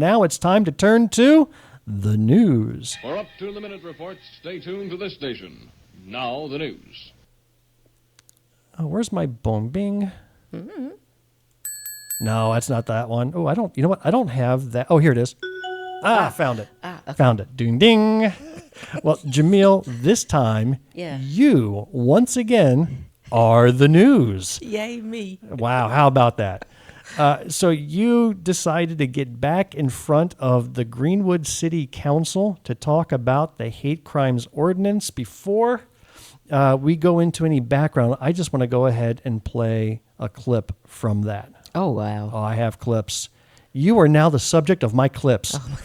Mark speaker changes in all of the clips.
Speaker 1: Now it's time to turn to the news.
Speaker 2: For up-to-the-minute reports, stay tuned to this station. Now the news.
Speaker 1: Oh, where's my bong bing? No, that's not that one. Oh, you know what? I don't have that. Oh, here it is. Found it.
Speaker 3: Okay.
Speaker 1: Found it. Ding, ding. Well, Jamil, this time, you, once again, are the news.
Speaker 3: Yay, me.
Speaker 1: Wow, how about that? So you decided to get back in front of the Greenwood City Council to talk about the hate crimes ordinance. Before we go into any background, I just want to go ahead and play a clip from that.
Speaker 3: Oh, wow.
Speaker 1: Oh, I have clips. You are now the subject of my clips.
Speaker 3: Oh, my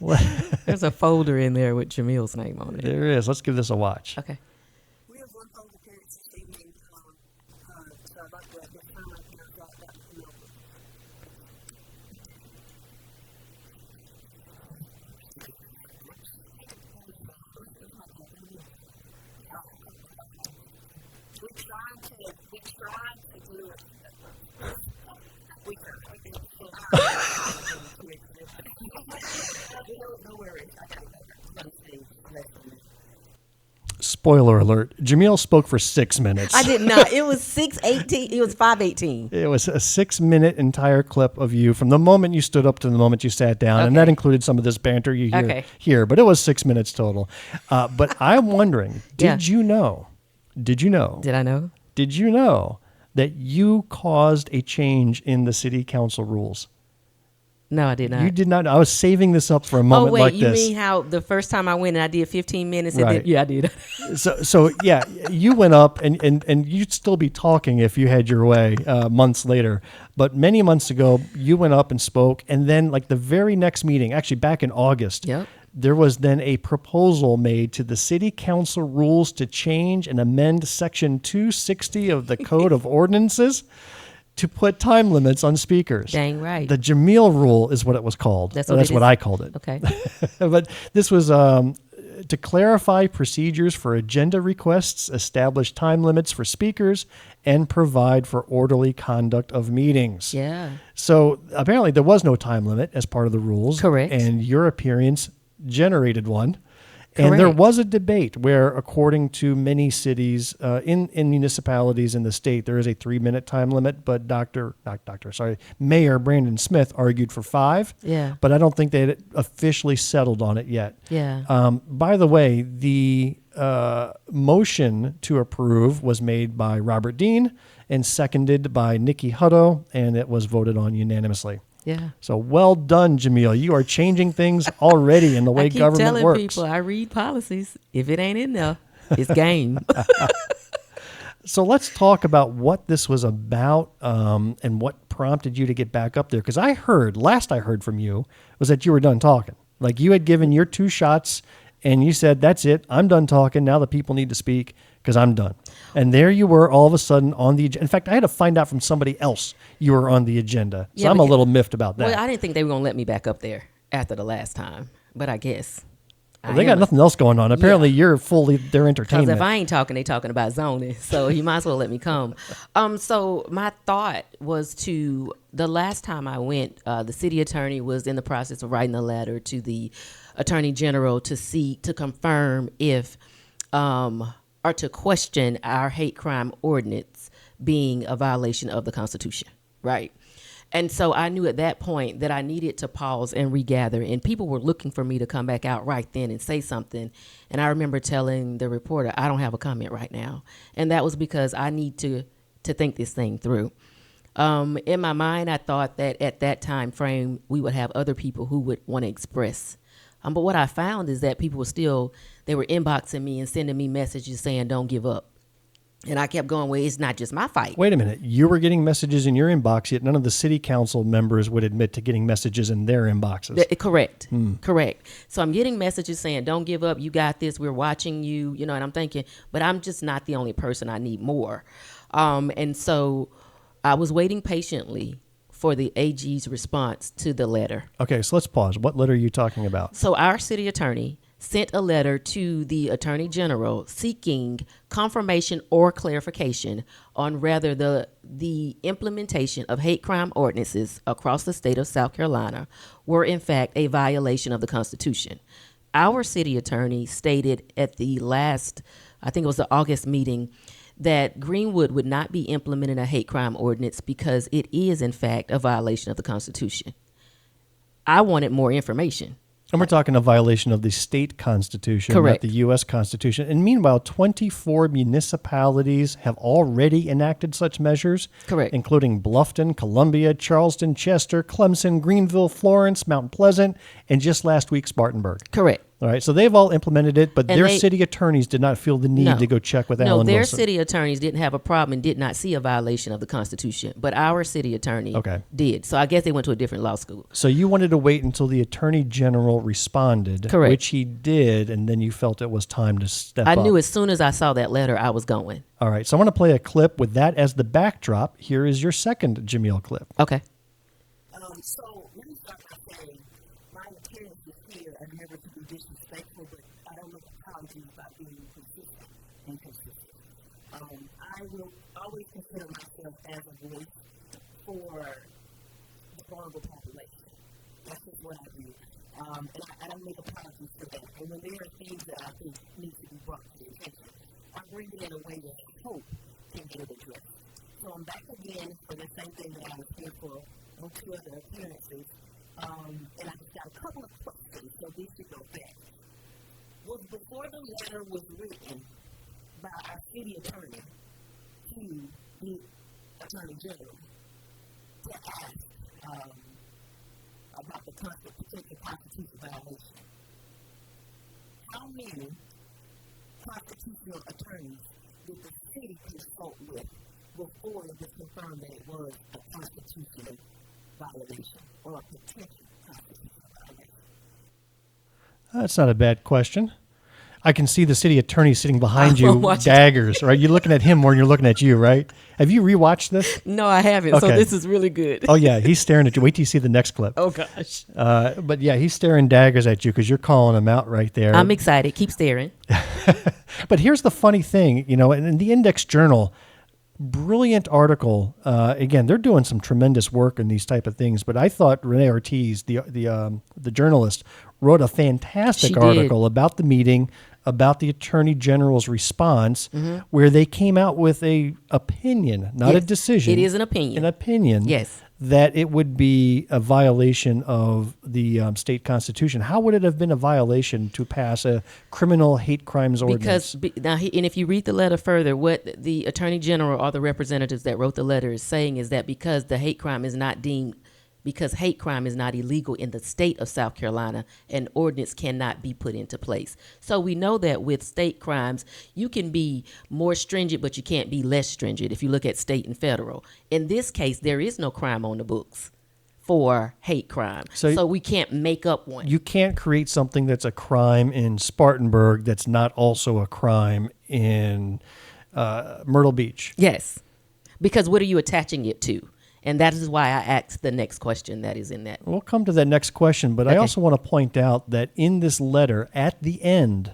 Speaker 3: God. There's a folder in there with Jamil's name on it.
Speaker 1: There is. Let's give this a watch.
Speaker 3: Okay.
Speaker 4: We have one public appearance this evening, so I'd like to at this time I can drop that to you. We tried to do it. We tried. No worries.
Speaker 1: Spoiler alert. Jamil spoke for 6 minutes.
Speaker 3: I did not. It was 6:18. It was 5:18.
Speaker 1: It was a 6-minute entire clip of you from the moment you stood up to the moment you sat down. And that included some of this banter you hear here. But it was 6 minutes total. But I'm wondering, did you know? Did I know? Did you know that you caused a change in the city council rules?
Speaker 3: No, I did not.
Speaker 1: You did not. I was saving this up for a moment like this.
Speaker 3: Oh, wait, you mean how the first time I went and I did 15 minutes? And
Speaker 1: Right.
Speaker 3: then, I did.
Speaker 1: So yeah, you went up and you'd still be talking if you had your way months later. But many months ago, you went up and spoke. And then like the very next meeting, actually back in August, there was then a proposal made to the city council rules to change and amend section 260 of the Code of Ordinances to put time limits on speakers.
Speaker 3: Dang right.
Speaker 1: The Jamil rule is what it was called. That's what I called it.
Speaker 3: Okay.
Speaker 1: But this was to clarify procedures for agenda requests, establish time limits for speakers, and provide for orderly conduct of meetings.
Speaker 3: Yeah.
Speaker 1: So apparently there was no time limit as part of the rules.
Speaker 3: Correct.
Speaker 1: And your appearance generated one. And there was a debate where, according to many cities in municipalities in the state, there is a 3-minute time limit. But Mayor Brandon Smith argued for 5.
Speaker 3: Yeah.
Speaker 1: But I don't think they had officially settled on it yet.
Speaker 3: Yeah.
Speaker 1: By the way, the motion to approve was made by Robert Dean and seconded by Nikki Hutto, and it was voted on unanimously.
Speaker 3: Yeah.
Speaker 1: So well done, Jamil. You are changing things already in the way government works.
Speaker 3: I keep telling people I read policies. If it ain't in there, it's game.
Speaker 1: So let's talk about what this was about and what prompted you to get back up there. Because last I heard from you was that you were done talking. Like you had given your 2 shots and you said, that's it. I'm done talking. Now the people need to speak because I'm done. And there you were all of a sudden on the agenda. In fact, I had to find out from somebody else you were on the agenda. So I'm a little miffed about that.
Speaker 3: Well, I didn't think they were going to let me back up there after the last time. But I guess.
Speaker 1: Well, they got nothing else going on. Apparently you're fully their entertainment.
Speaker 3: Because if I ain't talking, they talking about zoning. So you might as well let me come. So my thought was the last time I went, the city attorney was in the process of writing a letter to the attorney general to confirm if or to question our hate crime ordinance being a violation of the Constitution, right? And so I knew at that point that I needed to pause and regather, and people were looking for me to come back out right then and say something. And I remember telling the reporter, I don't have a comment right now. And that was because I need to think this thing through. In my mind, I thought that at that time frame, we would have other people who would want to express. But what I found is that people they were inboxing me and sending me messages saying, don't give up. And I kept going, well, it's not just my fight.
Speaker 1: Wait a minute. You were getting messages in your inbox, yet none of the city council members would admit to getting messages in their inboxes.
Speaker 3: Correct. Correct. So I'm getting messages saying, don't give up. You got this. We're watching you. And I'm thinking, but I'm just not the only person. I need more. And so I was waiting patiently for the AG's response to the letter.
Speaker 1: Okay, so let's pause. What letter are you talking about?
Speaker 3: So our city attorney sent a letter to the Attorney General seeking confirmation or clarification on whether the implementation of hate crime ordinances across the state of South Carolina were in fact a violation of the Constitution. Our city attorney stated at the last, I think it was the August meeting, that Greenwood would not be implementing a hate crime ordinance because it is in fact a violation of the Constitution. I wanted more information.
Speaker 1: And we're talking a violation of the state constitution,
Speaker 3: Correct.
Speaker 1: not the U.S. Constitution. And meanwhile, 24 municipalities have already enacted such measures.
Speaker 3: Correct.
Speaker 1: Including Bluffton, Columbia, Charleston, Chester, Clemson, Greenville, Florence, Mount Pleasant, and just last week, Spartanburg.
Speaker 3: Correct.
Speaker 1: All right, so they've all implemented it, but
Speaker 3: And
Speaker 1: their
Speaker 3: they-
Speaker 1: city attorneys did not feel the need to go check with Alan
Speaker 3: their
Speaker 1: Wilson.
Speaker 3: city attorneys didn't have a problem and did not see a violation of the Constitution, but our city attorney did. So I guess they went to a different law school.
Speaker 1: So you wanted to wait until the attorney general responded,
Speaker 3: Correct.
Speaker 1: which he did, and then you felt it was time to step
Speaker 3: I
Speaker 1: up.
Speaker 3: knew as soon as I saw that letter, I was going.
Speaker 1: All right, so I want to play a clip with that as the backdrop. Here is your second Jamil clip.
Speaker 3: Okay.
Speaker 4: So let me start by saying my appearances here are never to be disrespectful, but I don't make apologies about being consistent and consistent. I will always consider myself as a voice for the vulnerable population. That's just what I do. And I don't make apologies for that. And when there are things that I think need to be brought to the attention, I bring it in a way that I hope can get it addressed. So I'm back again for the same thing that I was here for on 2 other appearances. And I just got a couple of questions, so these should go back. Was before the letter was written by our city attorney to the Attorney General to ask about the potential constitutional violation, how many constitutional attorneys did the city consult with before it was confirmed that it was a constitutional violation or a potential constitutional violation?
Speaker 1: That's not a bad question. I can see the city attorney sitting behind you,
Speaker 3: Watch it.
Speaker 1: daggers, right? You're looking at him more than you're looking at you, right? Have you rewatched this?
Speaker 3: No, I haven't. So
Speaker 1: Okay.
Speaker 3: this is really good.
Speaker 1: Oh, yeah, he's staring at you. Wait till you see the next clip.
Speaker 3: Oh, gosh.
Speaker 1: But yeah, he's staring daggers at you because you're calling him out right there.
Speaker 3: I'm excited. Keep staring.
Speaker 1: But here's the funny thing, in the Index Journal, brilliant article. Again, they're doing some tremendous work in these type of things. But I thought Renee Ortiz, the journalist, wrote a fantastic
Speaker 3: She did.
Speaker 1: article about the meeting, about the Attorney General's response, where they came out with a opinion, not a
Speaker 3: Yes,
Speaker 1: decision.
Speaker 3: it is an opinion.
Speaker 1: An opinion.
Speaker 3: Yes.
Speaker 1: That it would be a violation of the state constitution. How would it have been a violation to pass a criminal hate crimes ordinance?
Speaker 3: And if you read the letter further, what the Attorney General or the representatives that wrote the letter is saying is that because hate crime is not illegal in the state of South Carolina, an ordinance cannot be put into place. So we know that with state crimes, you can be more stringent, but you can't be less stringent if you look at state and federal. In this case, there is no crime on the books for hate crime. So we can't make up one.
Speaker 1: You can't create something that's a crime in Spartanburg that's not also a crime in Myrtle Beach.
Speaker 3: Yes, because what are you attaching it to? And that is why I asked the next question that is in that.
Speaker 1: We'll come to that next question, but I
Speaker 3: Okay.
Speaker 1: also want to point out that in this letter, at the end,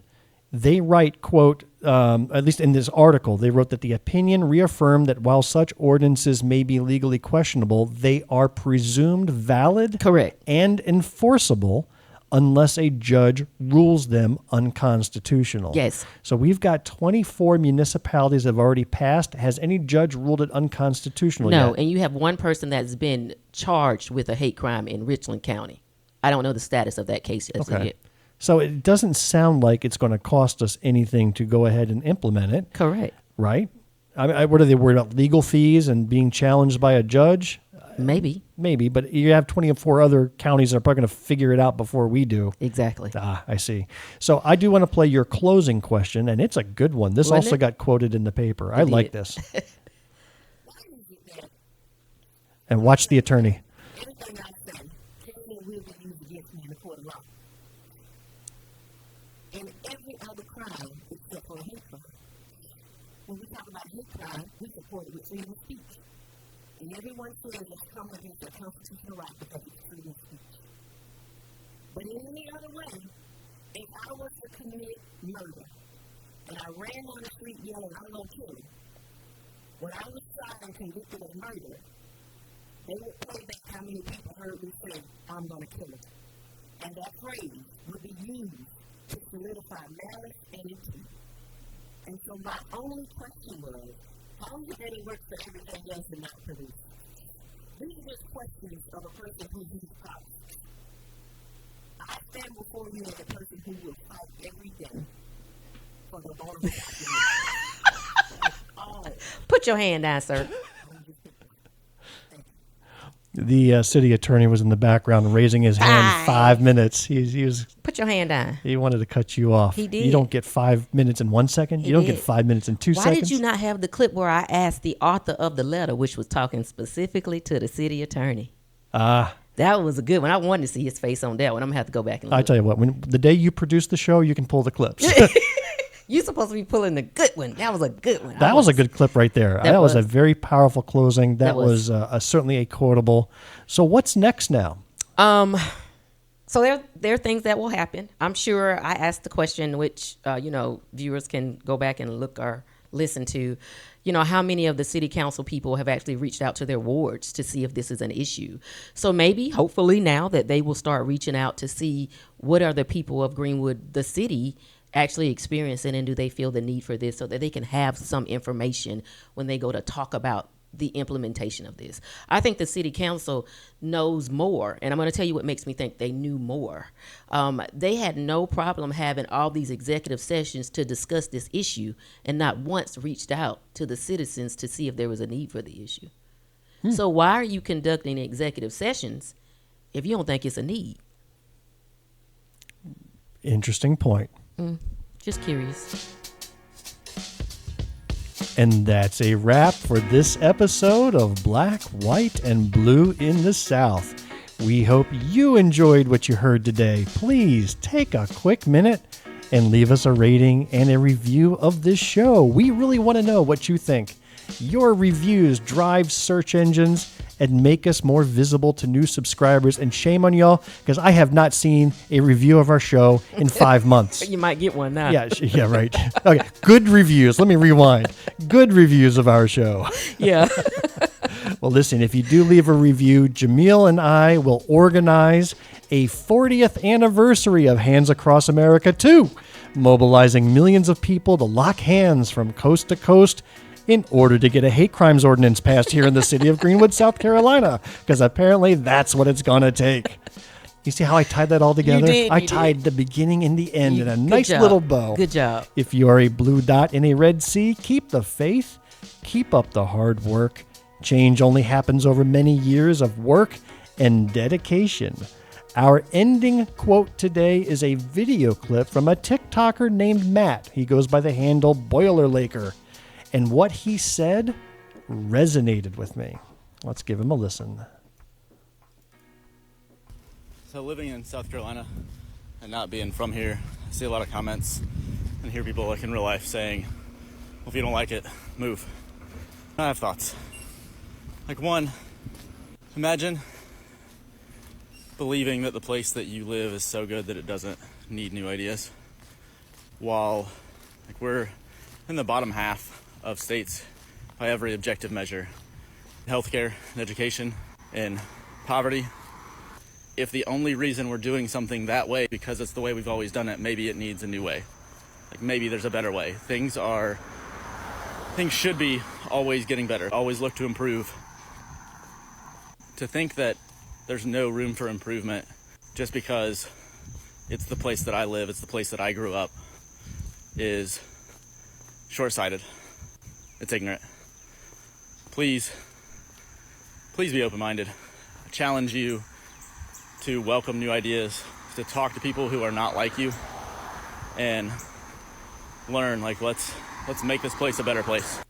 Speaker 1: they write, quote, at least in this article, they wrote that the opinion reaffirmed that while such ordinances may be legally questionable, they are presumed valid
Speaker 3: Correct.
Speaker 1: and enforceable unless a judge rules them unconstitutional.
Speaker 3: Yes.
Speaker 1: So we've got 24 municipalities that have already passed. Has any judge ruled it unconstitutional
Speaker 3: No,
Speaker 1: yet?
Speaker 3: and you have one person that's been charged with a hate crime in Richland County. I don't know the status of that case as of
Speaker 1: Okay.
Speaker 3: yet.
Speaker 1: So it doesn't sound like it's going to cost us anything to go ahead and implement it,
Speaker 3: Correct.
Speaker 1: right? What are they worried about? Legal fees and being challenged by a judge?
Speaker 3: Maybe.
Speaker 1: Maybe, but you have 24 other counties that are probably going to figure it out before we do.
Speaker 3: Exactly.
Speaker 1: I see. So I do want to play your closing question, and it's a good one. This
Speaker 3: Wasn't
Speaker 1: also
Speaker 3: it?
Speaker 1: got quoted in the paper. I
Speaker 3: It
Speaker 1: like
Speaker 3: did.
Speaker 1: this. And watch the attorney.
Speaker 4: Everything I say can will be used against me in the court of law. And every other crime except for a hate crime. When we talk about hate crime, we support it with freedom of speech. And everyone says it's come against their constitutional right because it's freedom of speech. But in any other way, if I was to commit murder, and I ran on the street yelling, I'm going to kill him. When I was tried and convicted of murder, they would play back how many people heard me say, I'm going to kill him. And that phrase would be used to solidify malice and intent. And so my only question was, how is it that he works for everything else and not for this? These are just questions of a person who uses politics. I stand before you as a person who will fight every day for the vulnerable population.
Speaker 3: Put your hand down, sir.
Speaker 1: The city attorney was in the background raising his hand 5 minutes. He was.
Speaker 3: Put your hand down.
Speaker 1: He wanted to cut you off.
Speaker 3: He did.
Speaker 1: You don't get 5 minutes in 1 second.
Speaker 3: He
Speaker 1: You don't
Speaker 3: did.
Speaker 1: get 5 minutes in 2
Speaker 3: Why
Speaker 1: seconds.
Speaker 3: did you not have the clip where I asked the author of the letter, which was talking specifically to the city attorney? That was a good one. I wanted to see his face on that one. I'm going to have to go back and look.
Speaker 1: I tell you what, when the day you produce the show, you can pull the clips.
Speaker 3: You're supposed to be pulling the good one. That was a good one.
Speaker 1: That was a good clip right there. That was a very powerful closing. That was certainly a quotable. So what's next now?
Speaker 3: So there are things that will happen. I'm sure I asked the question, which viewers can go back and look or listen to. How many of the city council people have actually reached out to their wards to see if this is an issue. So maybe, hopefully now that they will start reaching out to see what are the people of Greenwood, the city, actually experiencing, and do they feel the need for this so that they can have some information when they go to talk about the implementation of this. I think the city council knows more, and I'm going to tell you what makes me think they knew more. They had no problem having all these executive sessions to discuss this issue and not once reached out to the citizens to see if there was a need for the issue. So why are you conducting executive sessions if you don't think it's a need?
Speaker 1: Interesting point.
Speaker 3: Just curious.
Speaker 1: And that's a wrap for this episode of Black, White, and Blue in the South. We hope you enjoyed what you heard today. Please take a quick minute and leave us a rating and a review of this show. We really want to know what you think. Your reviews drive search engines and make us more visible to new subscribers. And shame on y'all, because I have not seen a review of our show in 5 months.
Speaker 3: You might get one now.
Speaker 1: Yeah, right. Okay, good reviews. Let me rewind. Good reviews of our show.
Speaker 3: Yeah.
Speaker 1: Well, listen, if you do leave a review, Jamil and I will organize a 40th anniversary of Hands Across America 2, mobilizing millions of people to lock hands from coast to coast in order to get a hate crimes ordinance passed here in the city of Greenwood, South Carolina, because apparently that's what it's going to take. You see how I tied that all together? I tied the beginning and the end in a nice little bow.
Speaker 3: Good job.
Speaker 1: If you are a blue dot in a red sea, keep the faith, keep up the hard work. Change only happens over many years of work and dedication. Our ending quote today is a video clip from a TikToker named Matt. He goes by the handle Boiler Laker. And what he said resonated with me. Let's give him a listen.
Speaker 5: So living in South Carolina and not being from here, I see a lot of comments and hear people like in real life saying, well, if you don't like it, move. I have thoughts. Like one, imagine believing that the place that you live is so good that it doesn't need new ideas. While we're in the bottom half of states by every objective measure, healthcare and education and poverty. If the only reason we're doing something that way because it's the way we've always done it, maybe it needs a new way. Maybe there's a better way. Things should be always getting better, always look to improve. To think that there's no room for improvement just because it's the place that I live, it's the place that I grew up, is short-sighted. It's ignorant. Please be open-minded. I challenge you to welcome new ideas, to talk to people who are not like you, and learn, let's make this place a better place.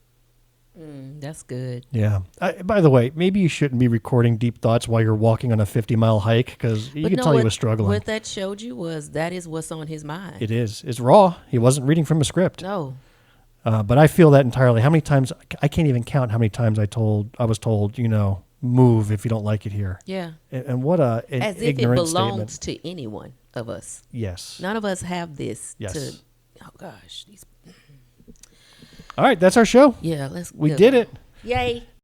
Speaker 3: That's good.
Speaker 1: Yeah. By the way, maybe you shouldn't be recording deep thoughts while you're walking on a 50-mile hike, because you can tell he was struggling.
Speaker 3: What that showed you was that is what's on his mind.
Speaker 1: It is. It's raw. He wasn't reading from a script.
Speaker 3: No.
Speaker 1: But I feel that entirely. How many times, I can't even count how many times I was told, move if you don't like it here.
Speaker 3: Yeah.
Speaker 1: And what an
Speaker 3: As if it
Speaker 1: ignorant
Speaker 3: belongs
Speaker 1: statement.
Speaker 3: to anyone of us.
Speaker 1: Yes.
Speaker 3: None of us have this.
Speaker 1: Yes.
Speaker 3: Oh gosh.
Speaker 1: All right, that's our show.
Speaker 3: Yeah,
Speaker 1: We did it.
Speaker 3: Yay.